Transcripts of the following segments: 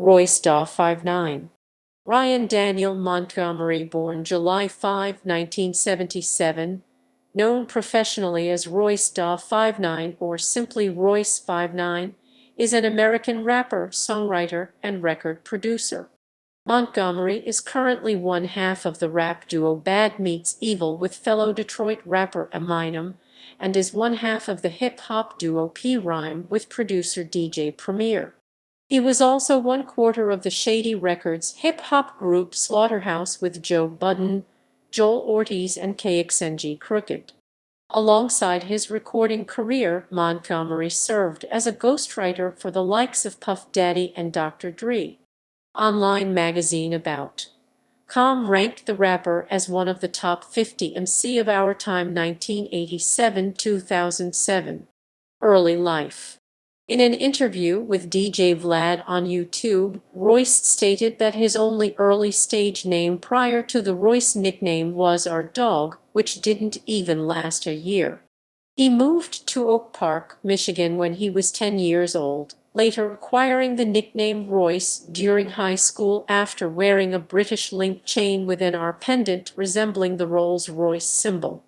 Royce Da 59. Ryan Daniel Montgomery, born July 5, 1977, known professionally as Royce Da 59 or simply Royce 59, is an American rapper, songwriter, and record producer. Montgomery is currently one half of the rap duo Bad Meets Evil with fellow Detroit rapper Eminem, and is one half of the hip-hop duo PRhyme with producer DJ Premier. He was also one quarter of the Shady Records hip-hop group Slaughterhouse with Joe Budden, Joel Ortiz, and Kxng Crooked. Alongside his recording career, Montgomery served as a ghostwriter for the likes of Puff Daddy and Dr. Dre. Online magazine About.com ranked the rapper as one of the top 50 MC of Our Time 1987-2007. Early life. In an interview with DJ Vlad on YouTube, Royce stated that his only early-stage name prior to the Royce nickname was our dog, which didn't even last a year. He moved to Oak Park, Michigan when he was 10 years old, later acquiring the nickname Royce during high school after wearing a British link chain with an R pendant resembling the Rolls-Royce symbol.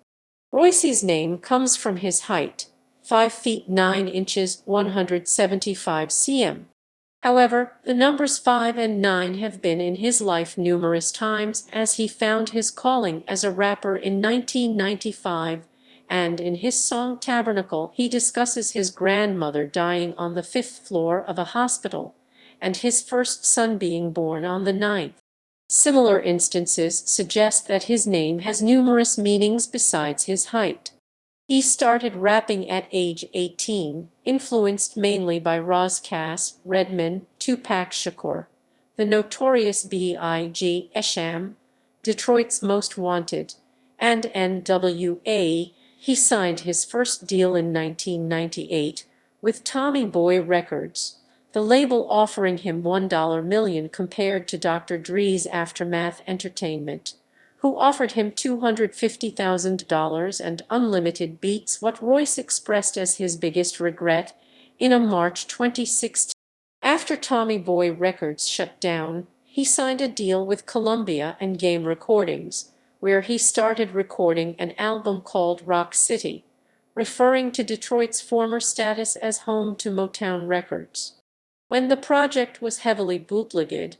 Royce's name comes from his height. 5 feet 9 inches, 175 cm. However, the numbers 5 and 9 have been in his life numerous times as he found his calling as a rapper in 1995, and in his song Tabernacle he discusses his grandmother dying on the 5th floor of a hospital, and his first son being born on the 9th. Similar instances suggest that his name has numerous meanings besides his height. He started rapping at age 18, influenced mainly by Roz Cass, Redman, Tupac Shakur, the Notorious B.I.G., Kxng, Detroit's Most Wanted, and N.W.A. He signed his first deal in 1998 with Tommy Boy Records, the label offering him $1 million compared to Dr. Dre's Aftermath Entertainment, who offered him $250,000 and unlimited beats, what Royce expressed as his biggest regret in a March 2016. After Tommy Boy Records shut down, he signed a deal with Columbia and Game Recordings, where he started recording an album called Rock City, referring to Detroit's former status as home to Motown Records. When the project was heavily bootlegged,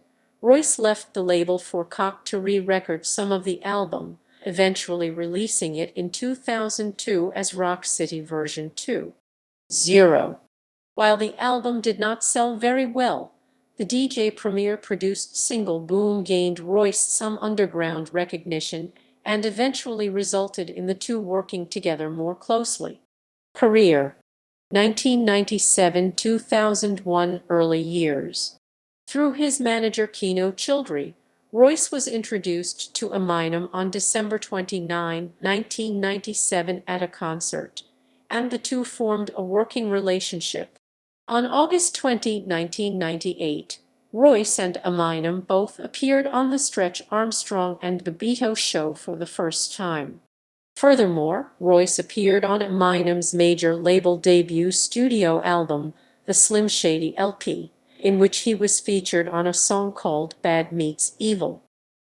Royce left the label for Kxng to re-record some of the album, eventually releasing it in 2002 as Rock City version 2.0. While the album did not sell very well, the DJ Premier produced single Boom gained Royce some underground recognition and eventually resulted in the two working together more closely. Career 1997-2001 early years. Through his manager Kino Childry, Royce was introduced to Eminem on December 29, 1997 at a concert, and the two formed a working relationship. On August 20, 1998, Royce and Eminem both appeared on the Stretch Armstrong and Bebeto show for the first time. Furthermore, Royce appeared on Eminem's major label debut studio album, the Slim Shady LP, in which he was featured on a song called Bad Meets Evil.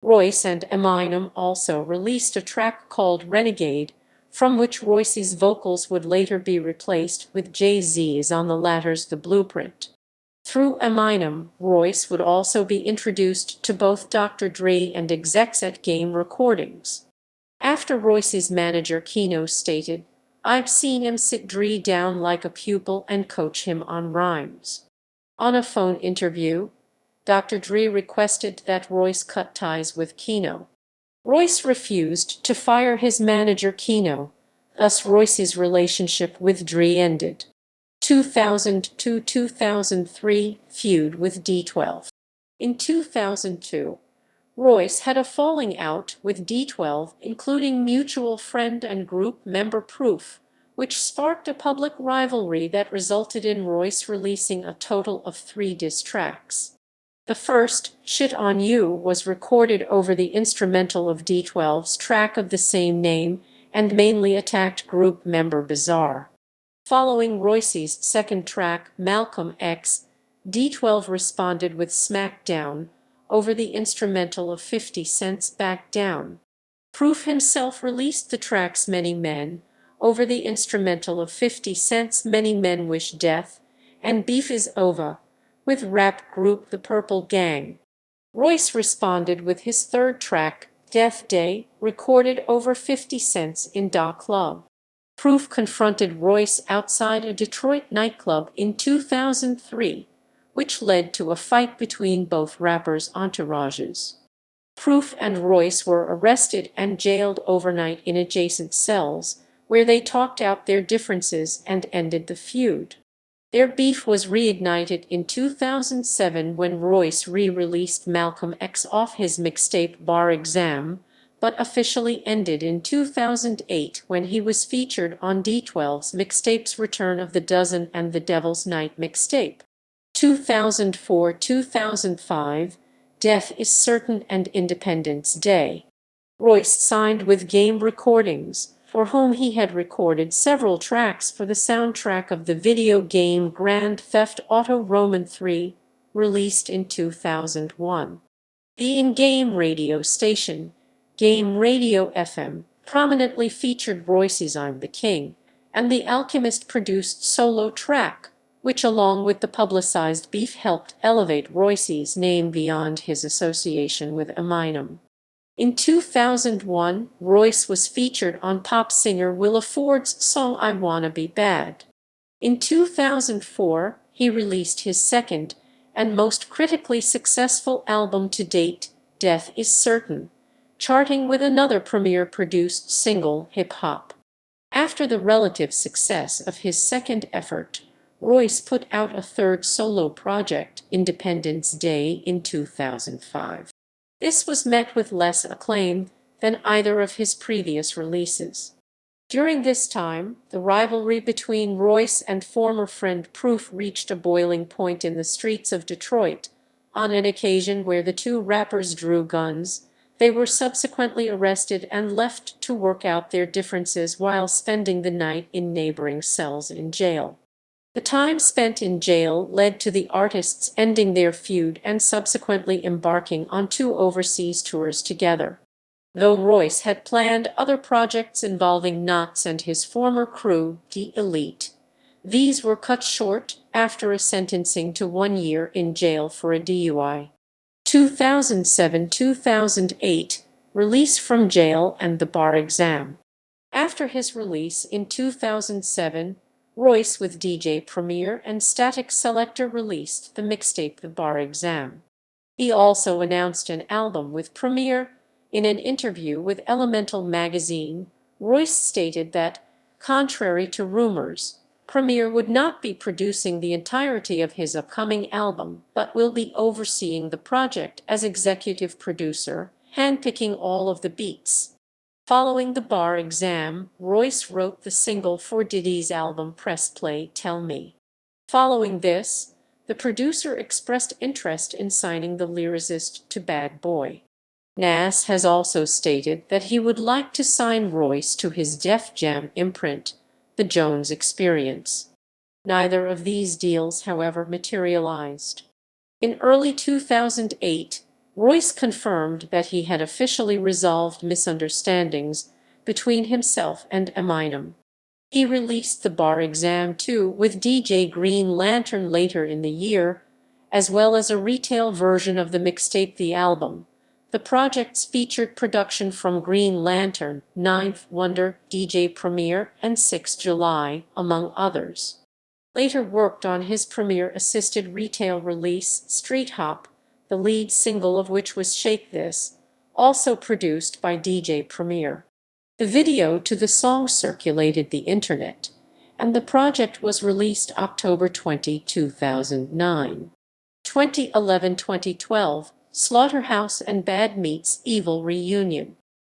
Royce and Eminem also released a track called Renegade, from which Royce's vocals would later be replaced with Jay-Z's on the latter's The Blueprint. Through Eminem, Royce would also be introduced to both Dr. Dre and execs at Game Recordings. After Royce's manager Kino stated, "I've seen him sit Dre down like a pupil and coach him on rhymes." On a phone interview, Dr. Dre requested that Royce cut ties with Kino. Royce refused to fire his manager Kino, thus Royce's relationship with Dre ended. 2002-2003 Feud with D12. In 2002, Royce had a falling out with D12, including mutual friend and group member Proof, which sparked a public rivalry that resulted in Royce releasing a total of 3 diss tracks. The first, Shit on You, was recorded over the instrumental of D12's track of the same name and mainly attacked group member Bizarre. Following Royce's second track, Malcolm X, D12 responded with "Smackdown" over the instrumental of 50 Cent's "Back Down." Proof himself released the tracks "Many Men" over the instrumental of 50 Cent's "Many Men Wish Death" and "Beef Is Over" with rap group The Purple Gang. Royce responded with his third track, "Death Day," recorded over 50 Cent's in Da Club. Proof confronted Royce outside a Detroit nightclub in 2003, which led to a fight between both rappers' entourages. Proof and Royce were arrested and jailed overnight in adjacent cells, where they talked out their differences and ended the feud. Their beef was reignited in 2007 when Royce re-released Malcolm X off his mixtape Bar Exam, but officially ended in 2008 when he was featured on D12's mixtapes Return of the Dozen and The Devil's Night mixtape. 2004-2005, Death Is Certain and Independence Day. Royce signed with Game Recordings, for whom he had recorded several tracks for the soundtrack of the video game Grand Theft Auto Roman III, released in 2001. The in-game radio station, Game Radio FM, prominently featured Royce's "I'm the King" and the Alchemist-produced solo track, which along with the publicized beef helped elevate Royce's name beyond his association with Eminem. In 2001, Royce was featured on pop singer Willa Ford's song "I Wanna Be Bad." In 2004, he released his second and most critically successful album to date, Death Is Certain, charting with another Premier-produced single, Hip Hop. After the relative success of his second effort, Royce put out a third solo project, Independence Day, in 2005. This was met with less acclaim than either of his previous releases. During this time, the rivalry between Royce and former friend Proof reached a boiling point in the streets of Detroit. On an occasion where the two rappers drew guns, they were subsequently arrested and left to work out their differences while spending the night in neighboring cells in jail. The time spent in jail led to the artists ending their feud and subsequently embarking on 2 overseas tours together. Though Royce had planned other projects involving Knotts and his former crew, The Elite, these were cut short after a sentencing to 1 year in jail for a DUI. 2007-2008, release from jail and the bar exam. After his release in 2007, Royce with DJ Premier and Static Selector released the mixtape The Bar Exam. He also announced an album with Premier. In an interview with Elemental magazine, Royce stated that, contrary to rumors, Premier would not be producing the entirety of his upcoming album, but will be overseeing the project as executive producer, handpicking all of the beats. Following the bar exam, Royce wrote the single for Diddy's album Press Play, Tell Me. Following this, the producer expressed interest in signing the lyricist to Bad Boy. Nas has also stated that he would like to sign Royce to his Def Jam imprint, The Jones Experience. Neither of these deals, however, materialized. In early 2008, Royce confirmed that he had officially resolved misunderstandings between himself and Eminem. He released the Bar Exam 2 with DJ Green Lantern later in the year, as well as a retail version of the mixtape The Album. The projects featured production from Green Lantern, Ninth Wonder, DJ Premier, and 6 July, among others. Later worked on his Premier-assisted retail release, Street Hop, the lead single of which was Shake This, also produced by DJ Premier. The video to the song circulated the internet, and the project was released October 20, 2009. 2011-2012, Slaughterhouse and Bad Meets Evil reunion.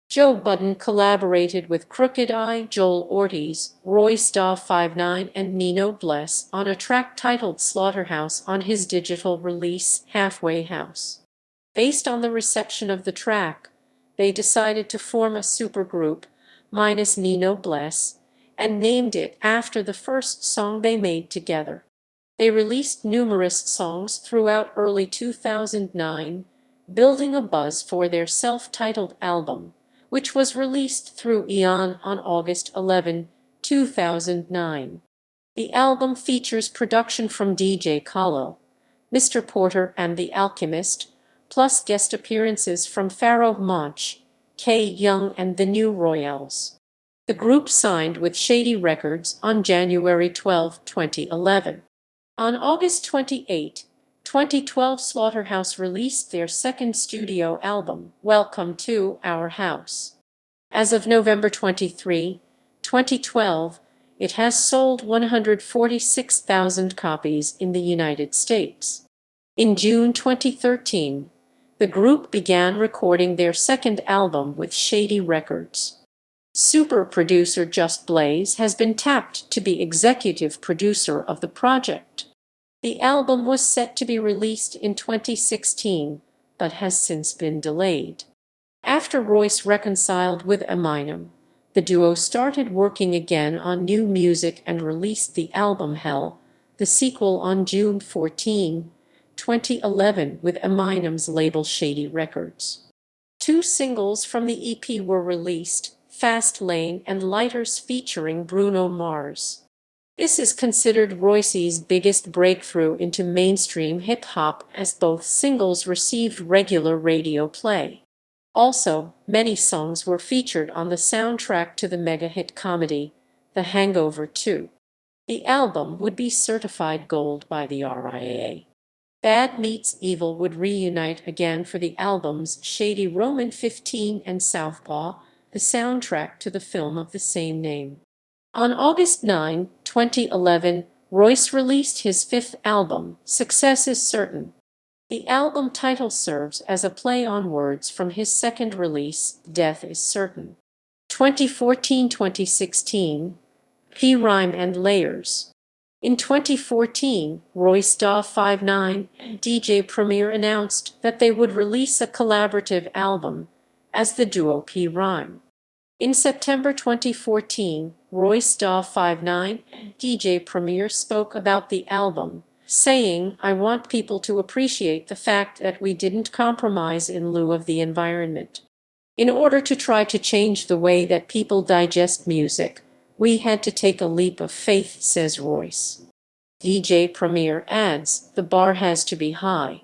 Joe Budden collaborated with Crooked I, Joel Ortiz, Royce da 59 and Nino Bless on a track titled Slaughterhouse on his digital release, Halfway House. Based on the reception of the track, they decided to form a supergroup, minus Nino Bless, and named it after the first song they made together. They released numerous songs throughout early 2009, building a buzz for their self-titled album, which was released through Kxng on August 11, 2009. The album features production from DJ Khalil, Mr. Porter and The Alchemist, plus guest appearances from Pharoah Monch, Kxng and the New Royals. The group signed with Shady Records on January 12, 2011. On August 28, 2012, Slaughterhouse released their second studio album, Welcome to Our House. As of November 23, 2012, it has sold 146,000 copies in the United States. In June 2013, the group began recording their second album with Shady Records. Super producer Just Blaze has been tapped to be executive producer of the project. The album was set to be released in 2016, but has since been delayed. After Royce reconciled with Eminem, the duo started working again on new music and released the album Hell, the sequel, on June 14, 2011 with Eminem's label Shady Records. Two singles from the EP were released, Fast Lane and Lighters featuring Bruno Mars. This is considered Royce's biggest breakthrough into mainstream hip-hop, as both singles received regular radio play. Also, many songs were featured on the soundtrack to the mega-hit comedy, The Hangover 2. The album would be certified gold by the RIAA. Bad Meets Evil would reunite again for the albums Shady Roman 15 and Southpaw, the soundtrack to the film of the same name. On August 9, 2011, Royce released his fifth album, Success is Certain. The album title serves as a play on words from his second release, Death is Certain. 2014-2016, PRhyme and Layers. In 2014, Royce da 59 and DJ Premier announced that they would release a collaborative album as the duo PRhyme. In September 2014, Royce da 59 and DJ Premier spoke about the album, saying, "I want people to appreciate the fact that we didn't compromise in lieu of the environment. In order to try to change the way that people digest music, we had to take a leap of faith," says Royce. DJ Premier adds, "The bar has to be high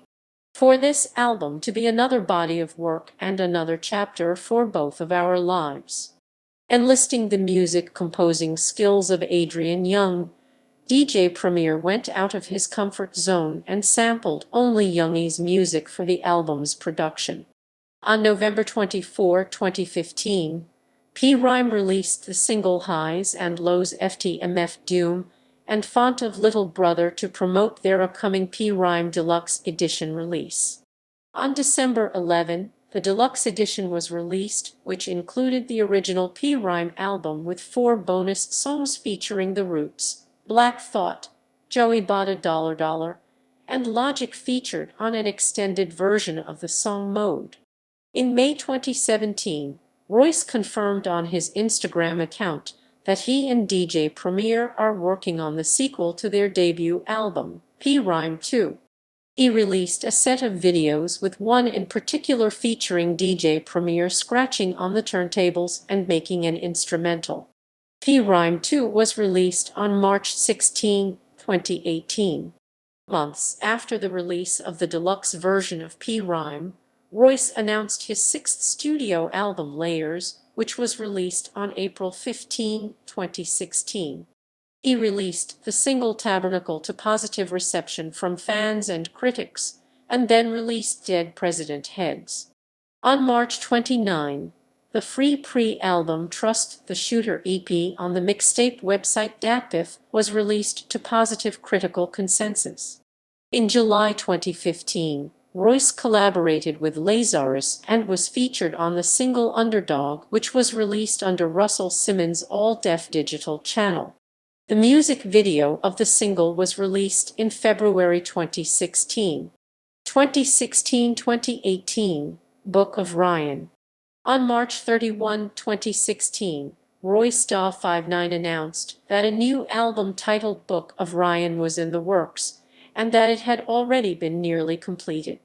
for this album to be another body of work and another chapter for both of our lives." Enlisting the music composing skills of Adrian Younge, DJ Premier went out of his comfort zone and sampled only Younge's music for the album's production. On November 24, 2015, PRhyme released the single Highs and Lows FTMF Doom and Font of Little Brother to promote their upcoming PRhyme Deluxe Edition release. On December 11, the Deluxe Edition was released, which included the original PRhyme album with 4 bonus songs featuring The Roots, Black Thought, Joey Bada Dollar Dollar, and Logic featured on an extended version of the song Mode. In May 2017, Royce confirmed on his Instagram account that he and DJ Premier are working on the sequel to their debut album, PRhyme 2. He released a set of videos, with one in particular featuring DJ Premier scratching on the turntables and making an instrumental. PRhyme 2 was released on March 16, 2018. Months after the release of the deluxe version of PRhyme, Royce announced his sixth studio album, Layers, which was released on April 15, 2016. He released the single Tabernacle to positive reception from fans and critics, and then released Dead President Heads. On March 29, the free pre-album Trust the Shooter EP on the mixtape website DatPiff was released to positive critical consensus. In July 2015, Royce collaborated with Lazarus and was featured on the single Underdog, which was released under Russell Simmons' All Def Digital channel. The music video of the single was released in February 2016. 2016-2018, Book of Ryan. On March 31, 2016, Royce.59 announced that a new album titled Book of Ryan was in the works, and that it had already been nearly completed.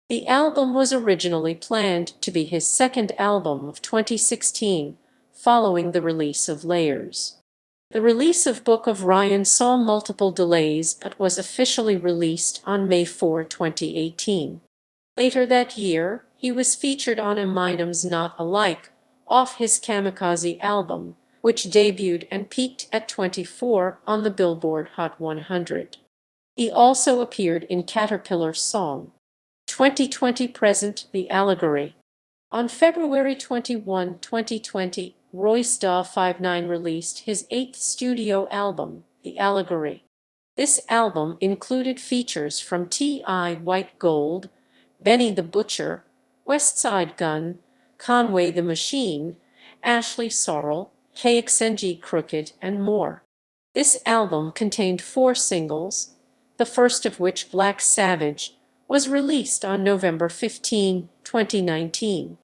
The album was originally planned to be his second album of 2016, following the release of Layers. The release of Book of Ryan saw multiple delays but was officially released on May 4, 2018. Later that year, he was featured on Eminem's Not Alike, off his Kamikaze album, which debuted and peaked at 24 on the Billboard Hot 100. He also appeared in Caterpillar's song 2020 Present, The Allegory. On February 21, 2020, Royce.59 released his eighth studio album, The Allegory. This album included features from T.I. White Gold, Benny the Butcher, Westside Gunn, Conway the Machine, Ashley Sorrell, Kxng Crooked, and more. This album contained 4 singles, the first of which, Black Savage, was released on November 15, 2019.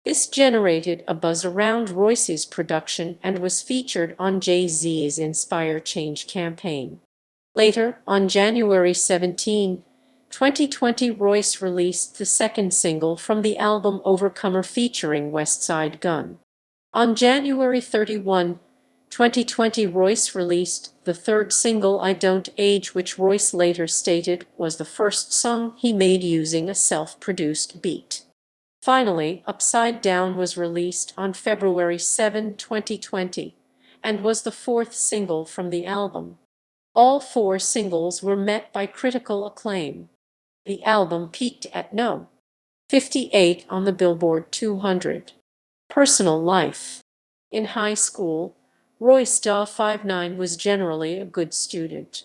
This generated a buzz around Royce's production and was featured on Jay-Z's Inspire Change campaign. Later, on January 17, 2020, Royce released the second single from the album Overcomer featuring Westside Gunn. On January 31, 2020, Royce released the third single, I Don't Age, which Royce later stated was the first song he made using a self-produced beat. Finally, Upside Down was released on February 7, 2020, and was the fourth single from the album. All 4 singles were met by critical acclaim. The album peaked at No. 58 on the Billboard 200. Personal life. In high school, Royce.59 was generally a good student.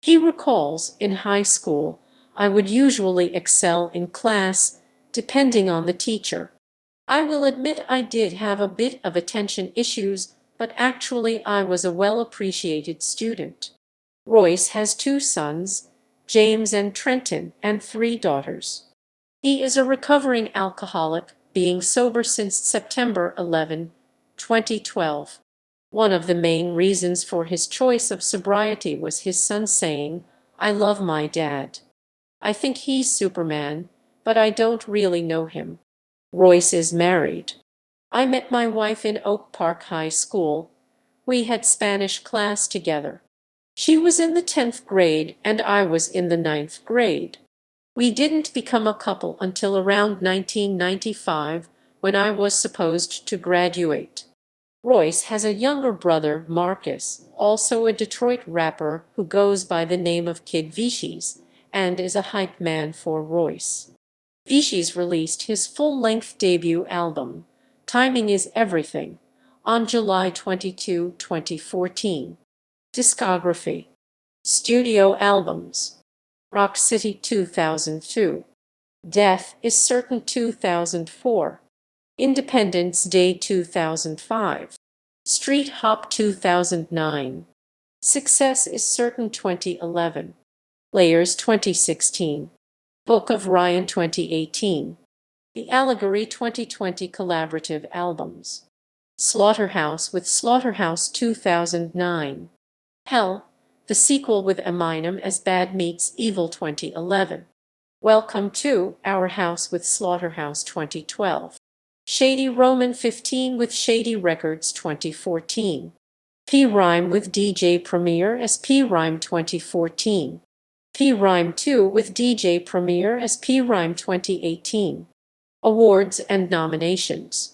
He recalls, in high school, I would usually excel in class, depending on the teacher. I will admit I did have a bit of attention issues, but actually I was a well-appreciated student. Royce has 2 sons, James and Trenton, and 3 daughters. He is a recovering alcoholic, being sober since September 11, 2012. One of the main reasons for his choice of sobriety was his son saying, "I love my dad. I think he's Superman, but I don't really know him." Royce is married. I met my wife in Oak Park High School. We had Spanish class together. She was in the 10th grade and I was in the 9th grade. We didn't become a couple until around 1995, when I was supposed to graduate. Royce has a younger brother, Marcus, also a Detroit rapper who goes by the name of Kid Vicious, and is a hype man for Royce. Vicious released his full-length debut album, Timing is Everything, on July 22, 2014. Discography. Studio albums. Rock City 2002. Death is Certain 2004. Independence Day 2005. Street Hop 2009. Success is Certain 2011. Layers 2016. Book of Ryan 2018. The Allegory 2020 collaborative albums. Slaughterhouse with Slaughterhouse 2009. Hell, the sequel with Eminem as Bad Meets Evil 2011. Welcome to Our House with Slaughterhouse 2012. Shady Roman 15 with Shady Records 2014. PRhyme with DJ Premier as PRhyme 2014. PRhyme 2 with DJ Premier as PRhyme 2018. Awards and nominations.